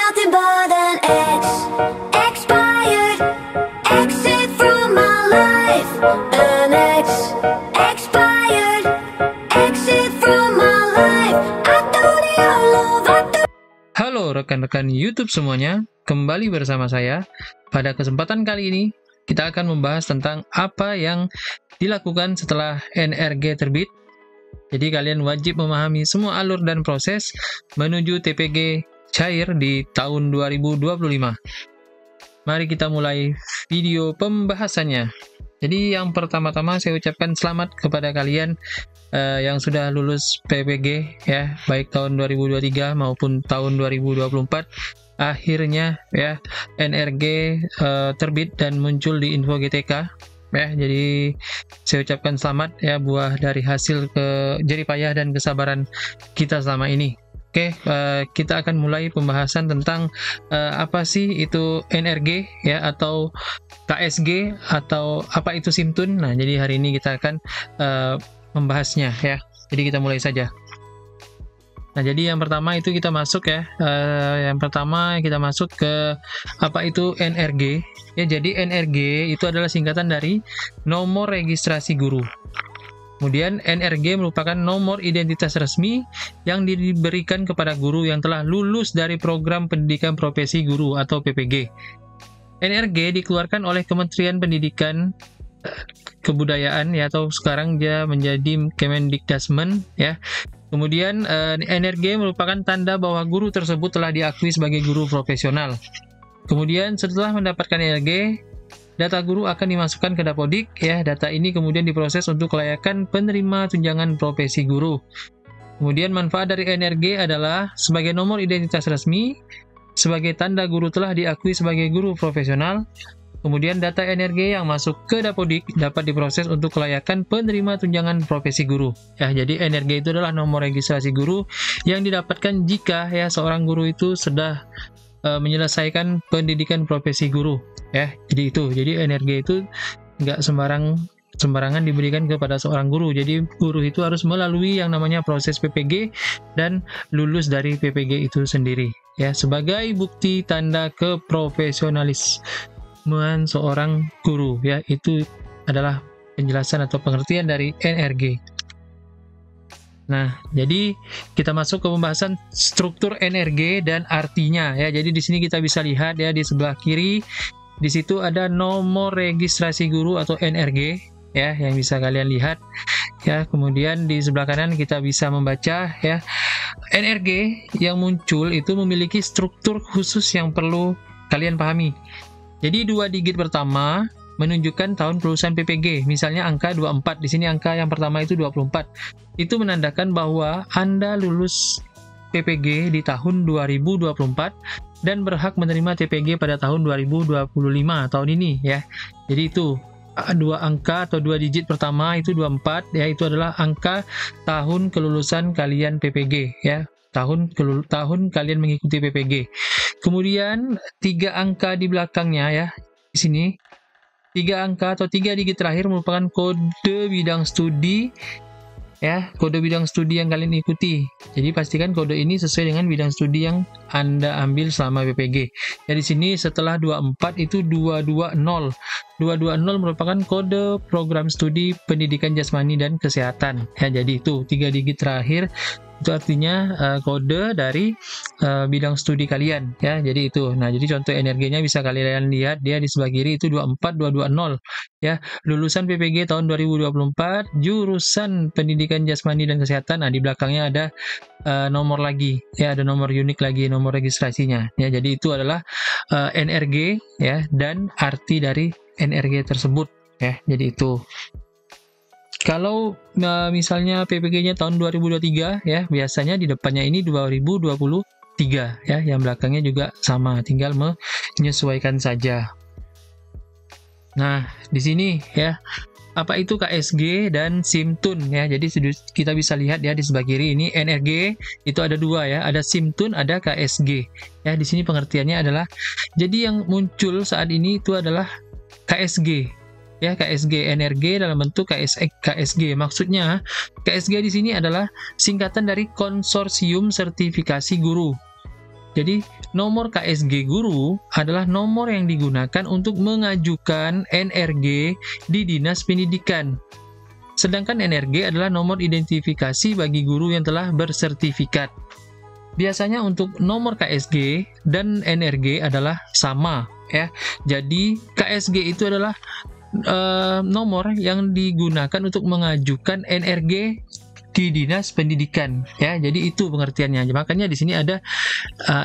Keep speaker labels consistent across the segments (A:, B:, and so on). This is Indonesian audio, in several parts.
A: nothing but an ex, expired, exit from my life. An ex, expired, exit from my life. I don't need your love, I don't.
B: Halo rekan-rekan YouTube semuanya, kembali bersama saya. Pada kesempatan kali ini, kita akan membahas tentang apa yang dilakukan setelah NRG terbit. Jadi kalian wajib memahami semua alur dan proses menuju TPG cair di tahun 2025. Mari kita mulai video pembahasannya. Jadi yang pertama-tama saya ucapkan selamat kepada kalian yang sudah lulus PPG ya, baik tahun 2023 maupun tahun 2024. Akhirnya ya NRG terbit dan muncul di Info GTK. Ya, jadi saya ucapkan selamat ya, buah dari hasil jerih payah dan kesabaran kita selama ini. Oke, kita akan mulai pembahasan tentang apa sih itu NRG ya, atau KSG, atau apa itu Simtun. Nah, jadi hari ini kita akan membahasnya ya. Jadi kita mulai saja. Nah, jadi yang pertama itu kita masuk ya. Yang pertama kita masuk ke apa itu NRG. Ya, jadi NRG itu adalah singkatan dari nomor registrasi guru. Kemudian NRG merupakan nomor identitas resmi yang diberikan kepada guru yang telah lulus dari program pendidikan profesi guru atau PPG. NRG dikeluarkan oleh Kementerian Pendidikan Kebudayaan ya, atau sekarang dia menjadi Kemendikdasmen ya. Kemudian NRG merupakan tanda bahwa guru tersebut telah diakui sebagai guru profesional. Kemudian setelah mendapatkan NRG, data guru akan dimasukkan ke Dapodik ya. Data ini kemudian diproses untuk kelayakan penerima tunjangan profesi guru. Kemudian manfaat dari NRG adalah sebagai nomor identitas resmi, sebagai tanda guru telah diakui sebagai guru profesional. Kemudian data NRG yang masuk ke Dapodik dapat diproses untuk kelayakan penerima tunjangan profesi guru. Ya, jadi NRG itu adalah nomor registrasi guru yang didapatkan jika ya seorang guru itu sudah menyelesaikan pendidikan profesi guru. Ya, jadi itu. Jadi NRG itu nggak sembarangan diberikan kepada seorang guru. Jadi guru itu harus melalui yang namanya proses PPG dan lulus dari PPG itu sendiri. Ya, sebagai bukti tanda keprofesionalisme seorang guru ya, itu adalah penjelasan atau pengertian dari NRG. Nah, jadi kita masuk ke pembahasan struktur NRG dan artinya ya. Jadi di sini kita bisa lihat ya, di sebelah kiri di situ ada nomor registrasi guru atau NRG ya, yang bisa kalian lihat ya. Kemudian di sebelah kanan kita bisa membaca ya, NRG yang muncul itu memiliki struktur khusus yang perlu kalian pahami. Jadi 2 digit pertama menunjukkan tahun kelulusan PPG. Misalnya angka 24, di sini angka yang pertama itu 24. Itu menandakan bahwa Anda lulus PPG di tahun 2024 dan berhak menerima TPG pada tahun 2025 tahun ini ya. Jadi itu 2 angka atau 2 digit pertama itu 24 ya, itu adalah angka tahun kelulusan kalian PPG ya. Tahun kalian mengikuti PPG. Kemudian 3 angka di belakangnya ya. Di sini 3 angka atau 3 digit terakhir merupakan kode bidang studi ya, kode bidang studi yang kalian ikuti. Jadi pastikan kode ini sesuai dengan bidang studi yang Anda ambil selama PPG. Jadi sini setelah 24 itu 220. 220 merupakan kode program studi pendidikan jasmani dan kesehatan. Ya, jadi itu 3 digit terakhir itu artinya kode dari bidang studi kalian ya. Jadi itu. Nah, jadi contoh NRG-nya bisa kalian lihat, dia di sebelah kiri itu 24220 ya. Lulusan PPG tahun 2024, jurusan pendidikan jasmani dan kesehatan. Nah, di belakangnya ada nomor lagi ya, ada nomor unik lagi, nomor registrasinya ya. Jadi itu adalah NRG ya, dan arti dari NRG tersebut ya. Jadi itu. Kalau misalnya PPG-nya tahun 2023 ya, biasanya di depannya ini 2023 ya, yang belakangnya juga sama, tinggal menyesuaikan saja. Nah, di sini ya, apa itu KSG dan Simtun ya. Jadi kita bisa lihat ya, di sebelah kiri ini NRG itu ada 2 ya, ada Simtun, ada KSG. Ya, di sini pengertiannya adalah, jadi yang muncul saat ini itu adalah KSG. Ya, KSG NRG dalam bentuk KSG. Maksudnya KSG di sini adalah singkatan dari Konsorsium Sertifikasi Guru. Jadi nomor KSG guru adalah nomor yang digunakan untuk mengajukan NRG di Dinas Pendidikan. Sedangkan NRG adalah nomor identifikasi bagi guru yang telah bersertifikat. Biasanya untuk nomor KSG dan NRG adalah sama ya. Jadi KSG itu adalah nomor yang digunakan untuk mengajukan NRG di Dinas Pendidikan ya. Jadi itu pengertiannya. Makanya di sini ada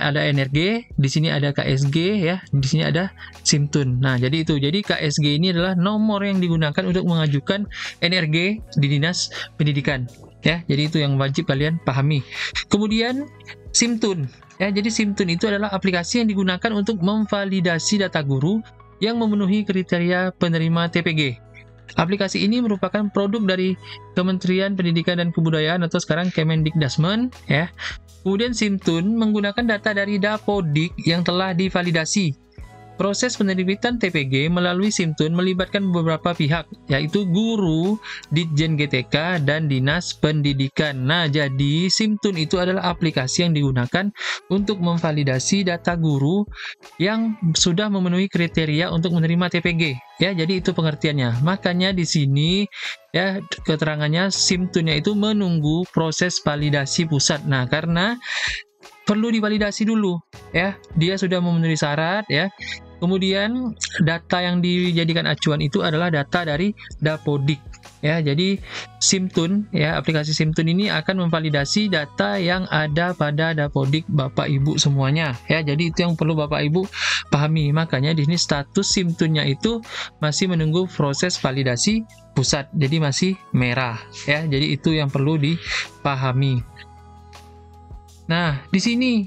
B: NRG, di sini ada KSG ya, di sini ada SIMTUN. Nah, jadi itu. Jadi KSG ini adalah nomor yang digunakan untuk mengajukan NRG di Dinas Pendidikan ya. Jadi itu yang wajib kalian pahami. Kemudian SIMTUN ya. Jadi SIMTUN itu adalah aplikasi yang digunakan untuk memvalidasi data guru yang memenuhi kriteria penerima TPG. Aplikasi ini merupakan produk dari Kementerian Pendidikan dan Kebudayaan atau sekarang Kemendikdasmen ya. Kemudian SIMTUN menggunakan data dari Dapodik yang telah divalidasi. Proses penerbitan TPG melalui SIMTUN melibatkan beberapa pihak, yaitu guru, Ditjen GTK, dan Dinas Pendidikan. Nah, jadi SIMTUN itu adalah aplikasi yang digunakan untuk memvalidasi data guru yang sudah memenuhi kriteria untuk menerima TPG. Ya, jadi itu pengertiannya. Makanya di sini ya keterangannya SIMTUN-nya itu menunggu proses validasi pusat. Nah, karena perlu divalidasi dulu ya, dia sudah memenuhi syarat ya. Kemudian data yang dijadikan acuan itu adalah data dari Dapodik ya. Jadi SIMTUN ya, aplikasi SIMTUN ini akan memvalidasi data yang ada pada Dapodik Bapak Ibu semuanya ya. Jadi itu yang perlu Bapak Ibu pahami. Makanya di sini status SIMTUN-nya itu masih menunggu proses validasi pusat. Jadi masih merah ya. Jadi itu yang perlu dipahami. Nah, di sini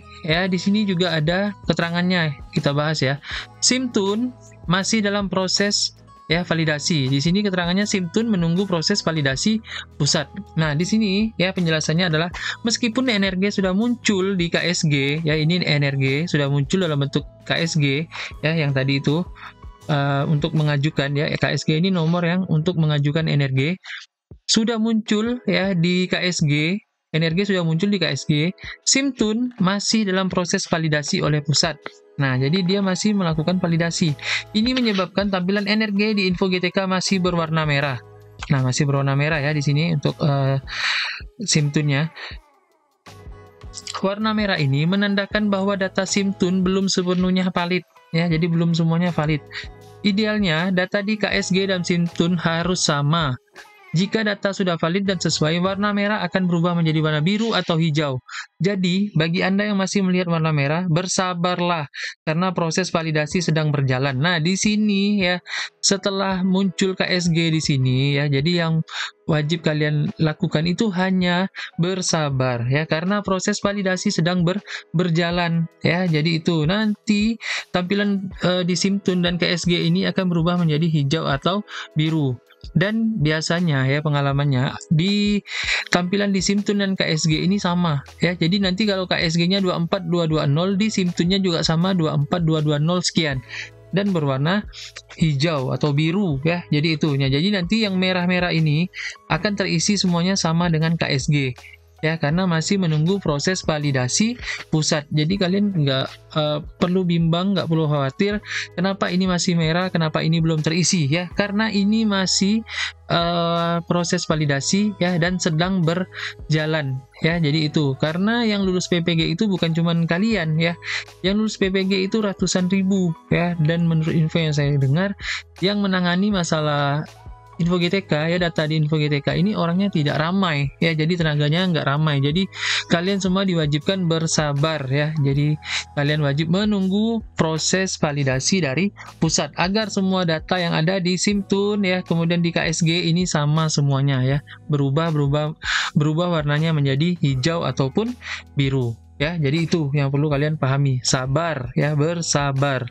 B: juga ada keterangannya, kita bahas ya. SIMTUN masih dalam proses ya validasi. Di sini keterangannya SIMTUN menunggu proses validasi pusat. Nah, di sini ya penjelasannya adalah meskipun NRG sudah muncul di KSG ya, ini NRG sudah muncul dalam bentuk KSG ya yang tadi itu untuk mengajukan ya, KSG ini nomor yang untuk mengajukan NRG sudah muncul ya di KSG. NRG sudah muncul di KSG, SIMTUN masih dalam proses validasi oleh pusat. Nah, jadi dia masih melakukan validasi. Ini menyebabkan tampilan NRG di info GTK masih berwarna merah. Nah, masih berwarna merah ya di sini untuk SIMTUN-nya. Warna merah ini menandakan bahwa data SIMTUN belum sepenuhnya valid ya, jadi belum semuanya valid. Idealnya data di KSG dan SIMTUN harus sama. Jika data sudah valid dan sesuai, warna merah akan berubah menjadi warna biru atau hijau. Jadi, bagi Anda yang masih melihat warna merah, bersabarlah karena proses validasi sedang berjalan. Nah, di sini ya, setelah muncul KSG di sini ya, jadi yang wajib kalian lakukan itu hanya bersabar ya, karena proses validasi sedang berjalan ya. Jadi itu nanti tampilan di SIMTUN dan KSG ini akan berubah menjadi hijau atau biru. Dan biasanya ya pengalamannya di tampilan di SIMTUN dan KSG ini sama ya. Jadi nanti kalau KSG-nya 24220, di SIMTUN-nya juga sama 24220 sekian dan berwarna hijau atau biru ya. Jadi itunya. Jadi nanti yang merah-merah ini akan terisi semuanya sama dengan KSG. Ya, karena masih menunggu proses validasi pusat. Jadi kalian nggak perlu bimbang, nggak perlu khawatir kenapa ini masih merah, kenapa ini belum terisi ya, karena ini masih proses validasi ya dan sedang berjalan ya. Jadi itu karena yang lulus PPG itu bukan cuman kalian ya, yang lulus PPG itu ratusan ribu ya, dan menurut info yang saya dengar yang menangani masalah info GTK ya, data di info GTK ini orangnya tidak ramai ya, jadi tenaganya nggak ramai. Jadi kalian semua diwajibkan bersabar ya. Jadi kalian wajib menunggu proses validasi dari pusat agar semua data yang ada di SIMTUN ya, kemudian di KSG ini sama semuanya ya, berubah warnanya menjadi hijau ataupun biru ya. Jadi itu yang perlu kalian pahami, sabar ya, bersabar.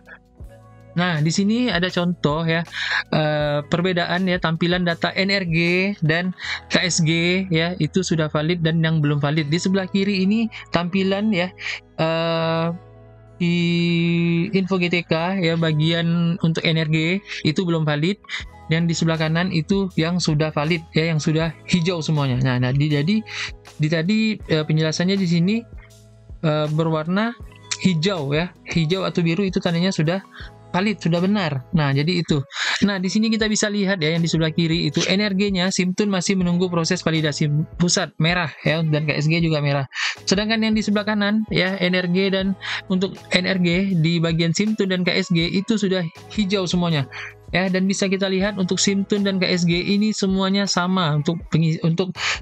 B: Nah, di sini ada contoh ya perbedaan ya tampilan data NRG dan KSG ya, itu sudah valid dan yang belum valid. Di sebelah kiri ini tampilan ya di info GTK ya, bagian untuk NRG itu belum valid, dan di sebelah kanan itu yang sudah valid ya, yang sudah hijau semuanya. Nah, jadi tadi penjelasannya di sini berwarna hijau ya. Hijau atau biru itu tandanya sudah valid, sudah benar. Nah, jadi itu. Nah, di sini kita bisa lihat ya, yang di sebelah kiri itu NRG-nya SIMTUN masih menunggu proses validasi pusat, merah ya, dan KSG juga merah. Sedangkan yang di sebelah kanan ya, NRG dan untuk NRG di bagian SIMTUN dan KSG itu sudah hijau semuanya. Ya, dan bisa kita lihat untuk SIMTUN dan KSG ini semuanya sama, untuk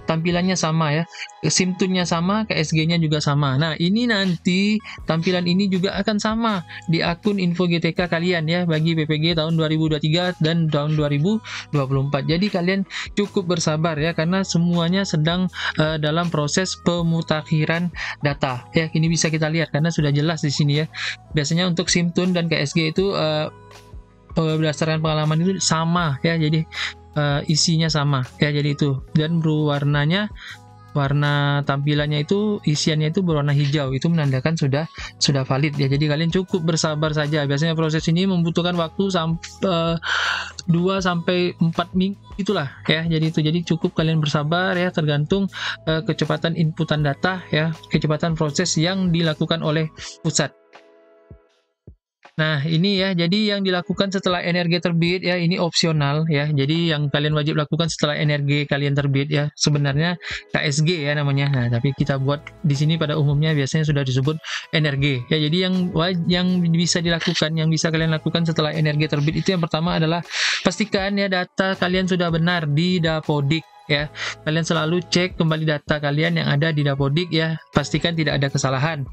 B: tampilannya sama ya. SIMTUN-nya sama, KSG-nya juga sama. Nah, ini nanti tampilan ini juga akan sama di akun Info GTK kalian ya, bagi PPG tahun 2023 dan tahun 2024. Jadi kalian cukup bersabar ya, karena semuanya sedang dalam proses pemutakhiran data ya. Ini bisa kita lihat karena sudah jelas di sini ya. Biasanya untuk SIMTUN dan KSG itu berdasarkan pengalaman itu sama ya, jadi isinya sama ya, jadi itu. Dan berwarnanya, warna tampilannya itu, isiannya itu berwarna hijau, itu menandakan sudah valid ya. Jadi kalian cukup bersabar saja. Biasanya proses ini membutuhkan waktu sampai 2 sampai 4 minggu itulah ya. Jadi itu, jadi cukup kalian bersabar ya, tergantung kecepatan inputan data ya, kecepatan proses yang dilakukan oleh pusat. Nah, ini ya, jadi yang dilakukan setelah NRG terbit ya, ini opsional ya. Jadi yang kalian wajib lakukan setelah NRG kalian terbit ya, sebenarnya KSG ya namanya. Nah, tapi kita buat di sini pada umumnya biasanya sudah disebut NRG ya. Jadi yang bisa dilakukan, yang bisa kalian lakukan setelah NRG terbit itu, yang pertama adalah pastikan ya data kalian sudah benar di Dapodik ya. Kalian selalu cek kembali data kalian yang ada di Dapodik ya, pastikan tidak ada kesalahan.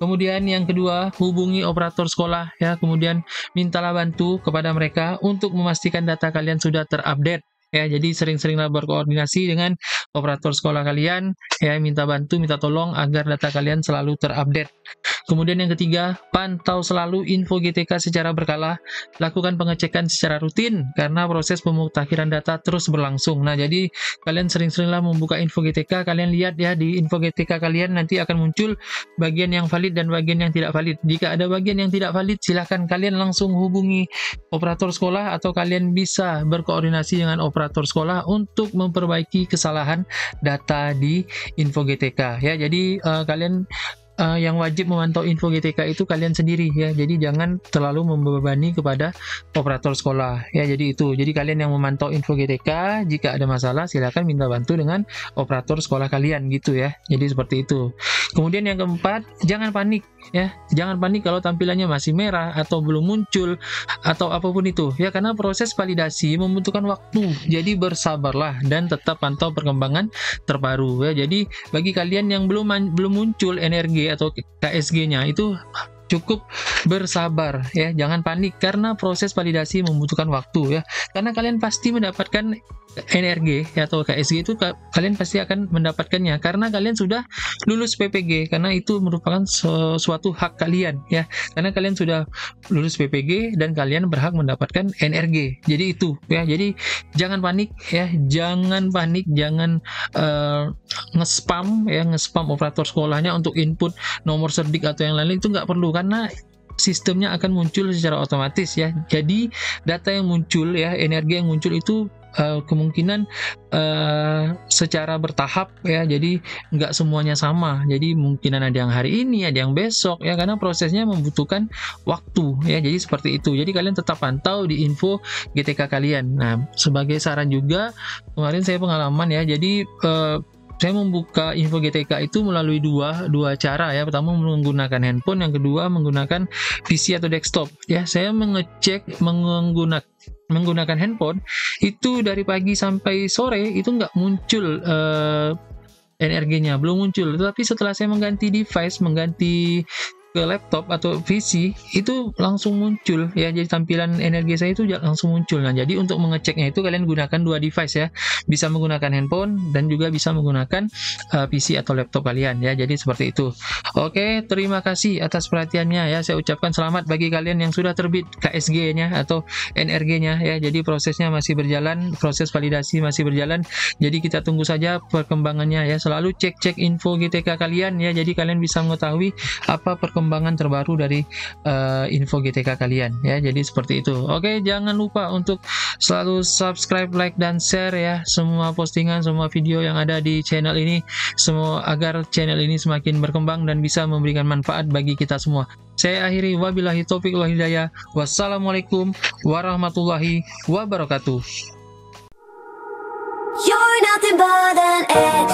B: Kemudian yang kedua, hubungi operator sekolah ya, kemudian mintalah bantu kepada mereka untuk memastikan data kalian sudah terupdate ya. Jadi sering-seringlah berkoordinasi dengan operator sekolah kalian ya, minta bantu, minta tolong agar data kalian selalu terupdate. Kemudian yang ketiga, pantau selalu Info GTK secara berkala, lakukan pengecekan secara rutin karena proses pemutakhiran data terus berlangsung. Nah, jadi kalian sering-seringlah membuka Info GTK, kalian lihat ya di Info GTK kalian nanti akan muncul bagian yang valid dan bagian yang tidak valid. Jika ada bagian yang tidak valid, silahkan kalian langsung hubungi operator sekolah atau kalian bisa berkoordinasi dengan operator sekolah untuk memperbaiki kesalahan data di Info GTK ya. Jadi kalian yang wajib memantau Info GTK itu kalian sendiri ya. Jadi jangan terlalu membebani kepada operator sekolah ya. Jadi itu. Jadi kalian yang memantau Info GTK, jika ada masalah silakan minta bantu dengan operator sekolah kalian gitu ya. Jadi seperti itu. Kemudian yang keempat, jangan panik ya. Jangan panik kalau tampilannya masih merah atau belum muncul atau apapun itu ya, karena proses validasi membutuhkan waktu. Jadi bersabarlah dan tetap pantau perkembangan terbaru ya. Jadi bagi kalian yang belum muncul NRG atau KSG-nya itu cukup bersabar ya, jangan panik karena proses validasi membutuhkan waktu ya. Karena kalian pasti mendapatkan NRG ya, atau KSG itu kalian pasti akan mendapatkannya karena kalian sudah lulus PPG, karena itu merupakan suatu hak kalian ya. Karena kalian sudah lulus PPG dan kalian berhak mendapatkan NRG. Jadi itu ya. Jadi jangan panik ya, jangan panik, jangan nge-spam ya, nge-spam operator sekolahnya untuk input nomor cerdik atau yang lain, itu nggak perlu karena sistemnya akan muncul secara otomatis ya. Jadi data yang muncul ya, energi yang muncul itu kemungkinan secara bertahap ya, jadi nggak semuanya sama. Jadi mungkinan ada yang hari ini, ada yang besok ya, karena prosesnya membutuhkan waktu ya. Jadi seperti itu. Jadi kalian tetap pantau di Info GTK kalian. Nah, sebagai saran juga, kemarin saya pengalaman ya, jadi saya membuka Info GTK itu melalui dua cara ya. Pertama menggunakan handphone, yang kedua menggunakan PC atau desktop ya. Saya mengecek menggunakan handphone itu dari pagi sampai sore itu nggak muncul NRG-nya, belum muncul. Tetapi setelah saya mengganti device, mengganti ke laptop atau PC, itu langsung muncul ya. Jadi tampilan energi saya itu langsung muncul. Nah, jadi untuk mengeceknya itu kalian gunakan dua device ya, bisa menggunakan handphone dan juga bisa menggunakan PC atau laptop kalian ya. Jadi seperti itu. Oke, terima kasih atas perhatiannya ya. Saya ucapkan selamat bagi kalian yang sudah terbit KSG-nya atau NRG-nya ya. Jadi prosesnya masih berjalan, proses validasi masih berjalan. Jadi kita tunggu saja perkembangannya ya. Selalu cek Info GTK kalian ya. Jadi kalian bisa mengetahui apa perkembangan perkembangan terbaru dari info GTK kalian ya. Jadi seperti itu. Oke, jangan lupa untuk selalu subscribe, like, dan share ya semua postingan, semua video yang ada di channel ini, semua agar channel ini semakin berkembang dan bisa memberikan manfaat bagi kita semua. Saya akhiri, wabillahi taufiq wal hidayah. Wassalamualaikum warahmatullahi wabarakatuh.
A: You're nothing but an ex.